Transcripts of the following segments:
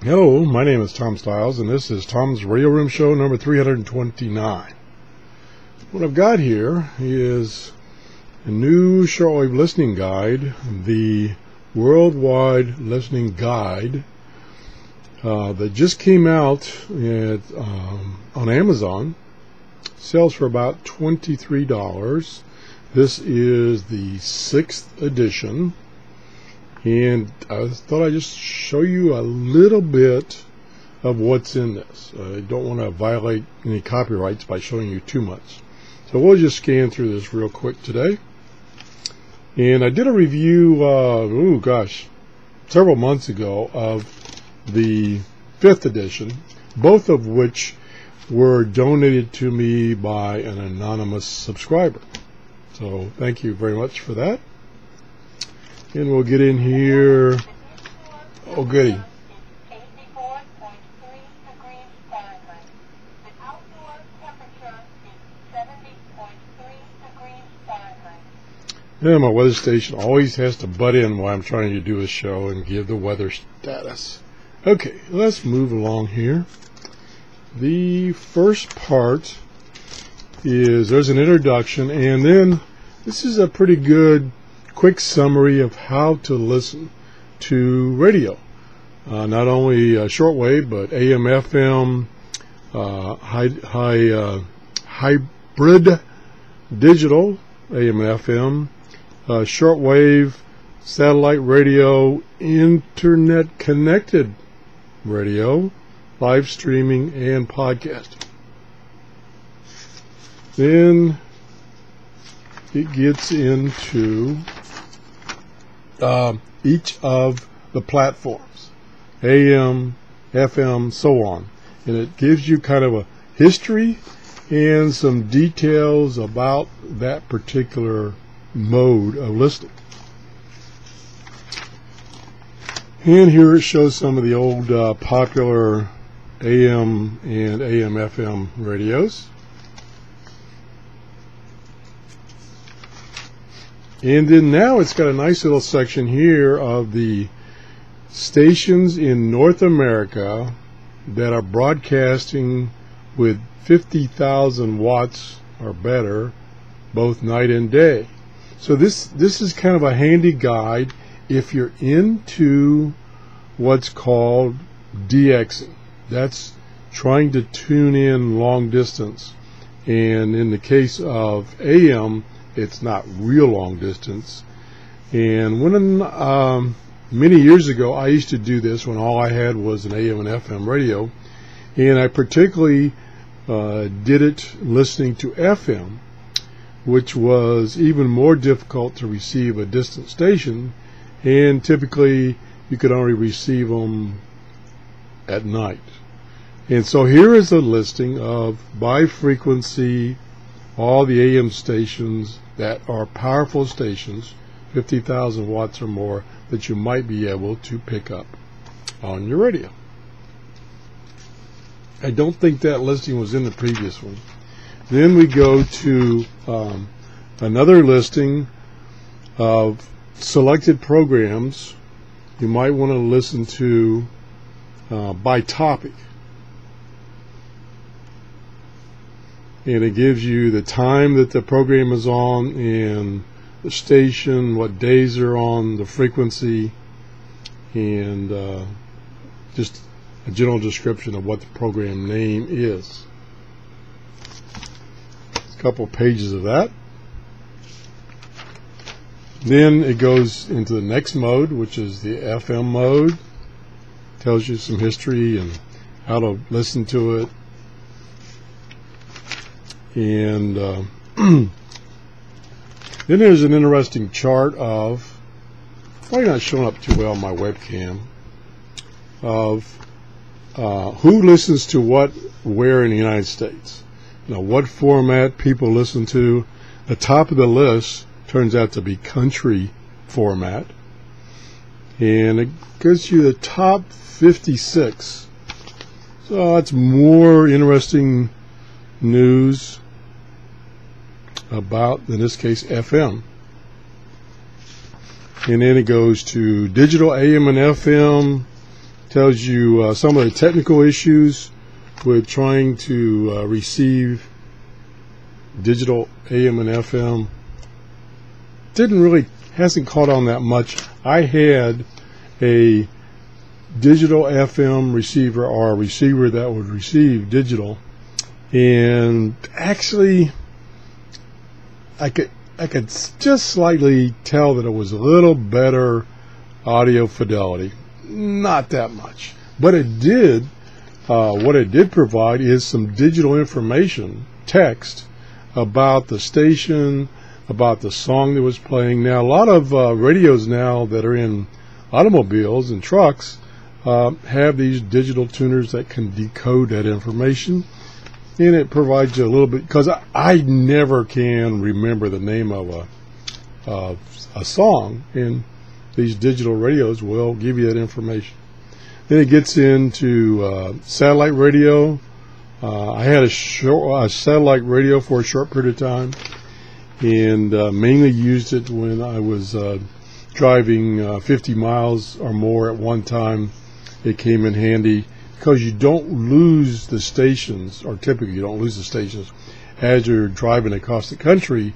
Hello, my name is Tom Stiles, and this is Tom's Radio Room Show number 329. What I've got here is a new shortwave listening guide, the Worldwide Listening Guide, that just came out on Amazon. Sells for about $23. This is the 6th edition. And I thought I'd just show you a little bit of what's in this. I don't want to violate any copyrights by showing you too much. So we'll just scan through this real quick today. And I did a review, several months ago of the 5th edition, both of which were donated to me by an anonymous subscriber. So thank you very much for that. And we'll get in here. Oh, goody. Yeah, my weather station always has to butt in while I'm trying to do a show and give the weather status. Okay, let's move along here. The first part is there's an introduction, and then this is a pretty good quick summary of how to listen to radio. Not only shortwave, but AM, FM, hybrid, digital, AM, FM, shortwave, satellite radio, internet connected radio, live streaming, and podcasting. Then it gets into each of the platforms, AM, FM, so on. And it gives you kind of a history and some details about that particular mode of listening. And here it shows some of the old popular AM and AM FM radios. And then now it's got a nice little section here of the stations in North America that are broadcasting with 50,000 watts or better both night and day. So this is kind of a handy guide if you're into what's called DXing. That's trying to tune in long distance. And in the case of AM, it's not real long distance. And when many years ago I used to do this when all I had was an AM and FM radio, and I particularly did it listening to FM, which was even more difficult to receive a distant station, and typically you could only receive them at night. And so here is a listing of by frequency all the AM stations that are powerful stations, 50,000 watts or more, that you might be able to pick up on your radio. I don't think that listing was in the previous one. Then we go to another listing of selected programs you might want to listen to by topic. And it gives you the time that the program is on and the station, what days they're on, the frequency, and just a general description of what the program name is. A couple pages of that. Then it goes into the next mode, which is the FM mode. Tells you some history and how to listen to it. And then there's an interesting chart of, probably not showing up too well on my webcam, of who listens to what where in the United States. Now, what format people listen to. The top of the list turns out to be country format. And it gives you the top 56. So that's more interesting news about, in this case, FM. And then it goes to digital AM and FM, Tells you some of the technical issues with trying to receive digital AM and FM. Hasn't caught on that much. I had a digital FM receiver, or a receiver that would receive digital, and actually I could just slightly tell that it was a little better audio fidelity. Not that much, but it did. What it did provide is some digital information, text, about the station, about the song that was playing. Now, a lot of radios now that are in automobiles and trucks have these digital tuners that can decode that information, and it provides you a little bit, because I never can remember the name of a song, and these digital radios will give you that information. Then it gets into satellite radio. I had a satellite radio for a short period of time, and mainly used it when I was driving 50 miles or more at one time. It came in handy because you don't lose the stations, or typically you don't lose the stations as you're driving across the country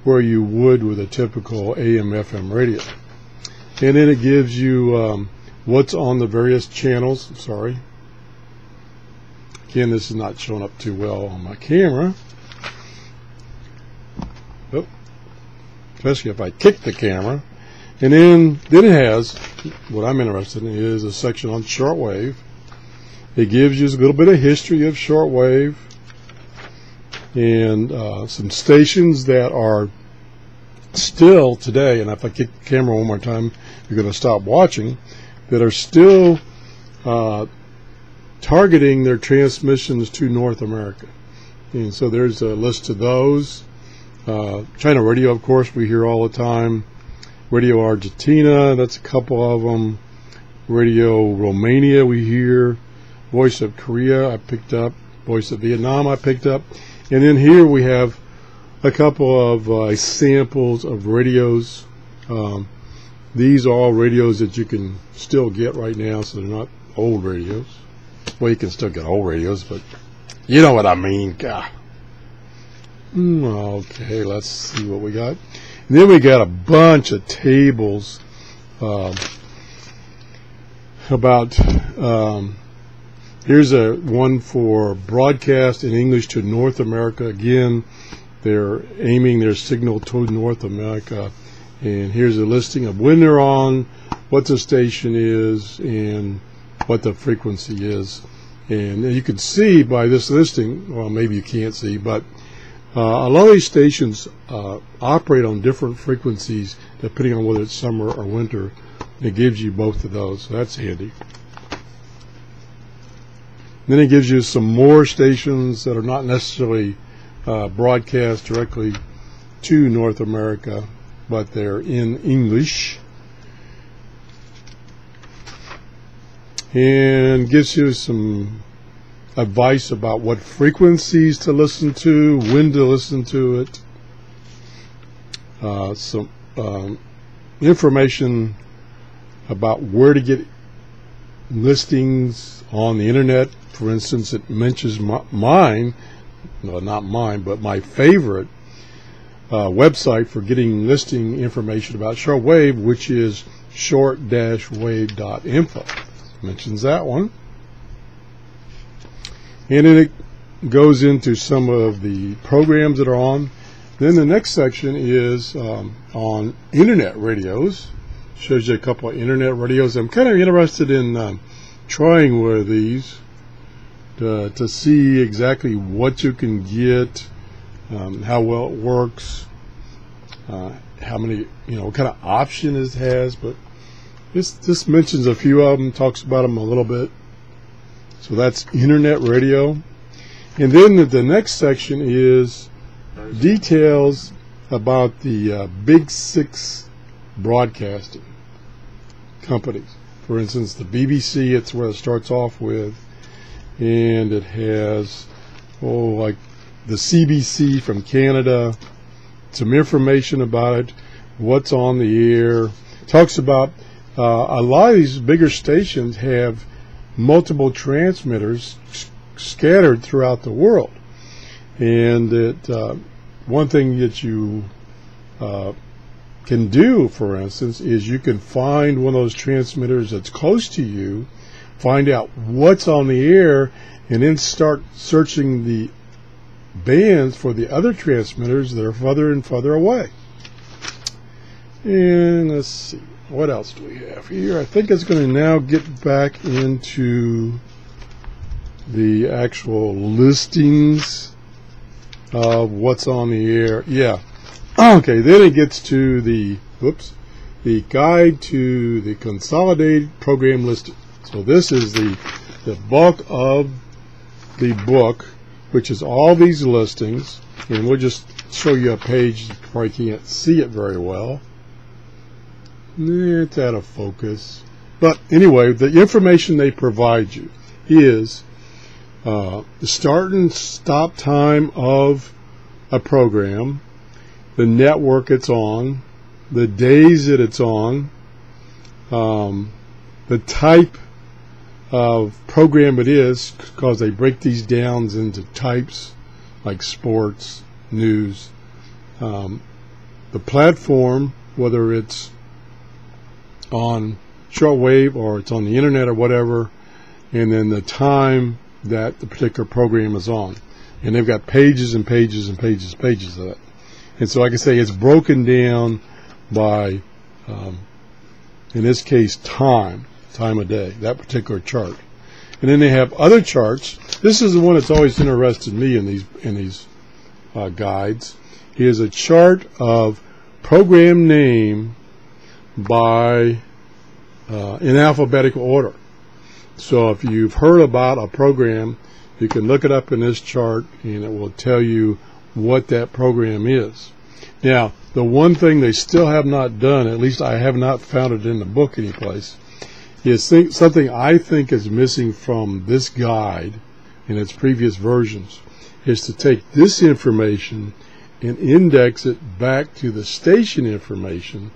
where you would with a typical AM FM radio. And then it gives you what's on the various channels. Sorry, again, this is not showing up too well on my camera. Oh, especially if I kick the camera. And then it has, what I'm interested in is a section on shortwave. It gives you a little bit of history of shortwave, and some stations that are still today, and if I kick the camera one more time, you're going to stop watching, that are still targeting their transmissions to North America. And so there's a list of those. China radio, of course, we hear all the time. Radio Argentina, that's a couple of them. Radio Romania, we hear. Voice of Korea, I picked up. Voice of Vietnam, I picked up. And then here we have a couple of samples of radios. These are all radios that you can still get right now, so they're not old radios. Well, you can still get old radios, but you know what I mean. God. Okay, let's see what we got. And then we got a bunch of tables about, here's a one for broadcast in English to North America. Again, they're aiming their signal to North America. And here's a listing of when they're on, what the station is, and what the frequency is. And you can see by this listing, well, maybe you can't see, but a lot of these stations operate on different frequencies depending on whether it's summer or winter. It gives you both of those, so that's handy. Then it gives you some more stations that are not necessarily broadcast directly to North America, but they're in English. And gives you some advice about what frequencies to listen to, when to listen to it. Some information about where to get listings on the internet. For instance, it mentions mine, no, not mine, but my favorite website for getting listing information about shortwave, which is short-wave.info. Mentions that one. And then it goes into some of the programs that are on. Then the next section is on internet radios. Shows you a couple of internet radios. I'm kind of interested in trying one of these to see exactly what you can get, how well it works, how many, what kind of option it has. But this mentions a few of them, talks about them a little bit. So that's internet radio. And then the next section is details about the big six broadcasting companies. For instance, the BBC, it's where it starts off with, and it has like the CBC from Canada, some information about it, what's on the air. Talks about a lot of these bigger stations have multiple transmitters scattered throughout the world. And that one thing that you can do, for instance, is you can find one of those transmitters that's close to you, find out what's on the air, and then start searching the bands for the other transmitters that are further and further away. And let's see, what else do we have here? I think it's going to now get back into the actual listings of what's on the air. Yeah. Okay, then it gets to the guide to the consolidated program listing. So this is the bulk of the book, which is all these listings, and we'll just show you a page where I can't see it very well. It's out of focus. But anyway, the information they provide you is the start and stop time of a program, the network it's on, the days that it's on, the type of program it is, because they break these down into types like sports, news, the platform, whether it's on shortwave or it's on the internet or whatever, and then the time that the particular program is on. And they've got pages and pages and pages and pages of it. And so, like I say, it's broken down by, in this case, time of day, that particular chart. And then they have other charts. This is the one that's always interested me in these guides. Is a chart of program name by in alphabetical order. So if you've heard about a program, you can look it up in this chart, and it will tell you what that program is. Now, the one thing they still have not done, at least I have not found it in the book anyplace, is something I think is missing from this guide in its previous versions, is to take this information and index it back to the station information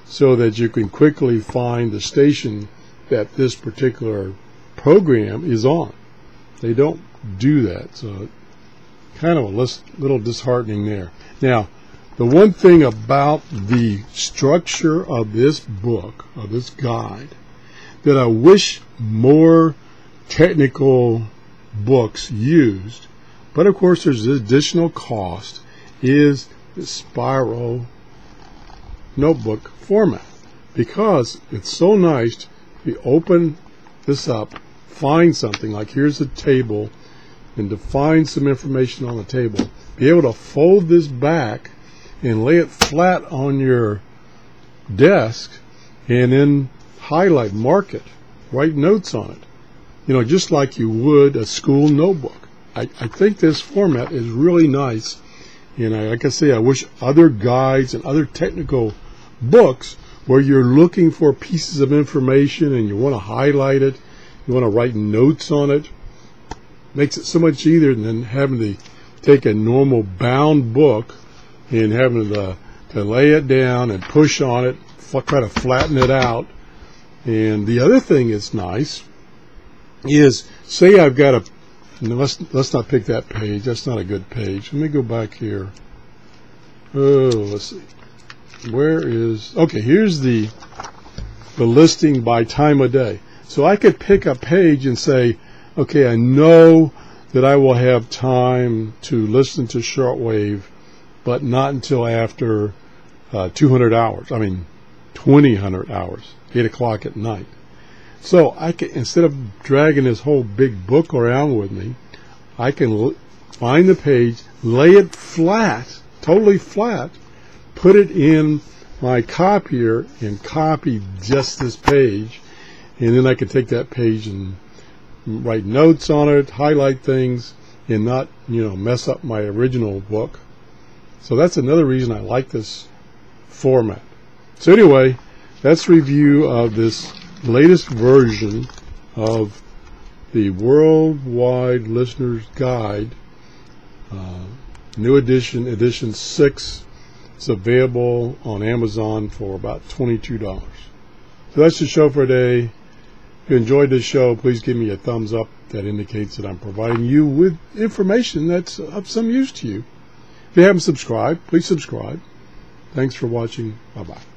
so that you can quickly find the station that this particular program is on. They don't do that, so kind of a little disheartening there. Now, the one thing about the structure of this book, of this guide, that I wish more technical books used, but of course there's additional cost, is the spiral notebook format, because it's so nice to open this up, find something like here's a table, and to find some information on the table, be able to fold this back and lay it flat on your desk, and then highlight, mark it, write notes on it, just like you would a school notebook. I think this format is really nice, and like I say, I wish other guides and other technical books where you're looking for pieces of information and you want to highlight it, you want to write notes on it, makes it so much easier than having to take a normal bound book and having to lay it down and push on it, try to flatten it out. And the other thing that's nice is, say I've got let's not pick that page, that's not a good page. Let me go back here. Let's see. Okay, here's the listing by time of day. So I could pick a page and say, okay, I know that I will have time to listen to shortwave, but not until after 200 hours. I mean, 2000 hours, 8 o'clock at night. So I can, instead of dragging this whole big book around with me, I can find the page, lay it flat, totally flat, put it in my copier and copy just this page, and then I can take that page and write notes on it, highlight things, and not mess up my original book. So that's another reason I like this format. So anyway, that's review of this latest version of the Worldwide Listener's Guide, new edition, edition 6. It's available on Amazon for about $22. So that's the show for today. If you enjoyed this show, please give me a thumbs up. That indicates that I'm providing you with information that's of some use to you. If you haven't subscribed, please subscribe. Thanks for watching. Bye-bye.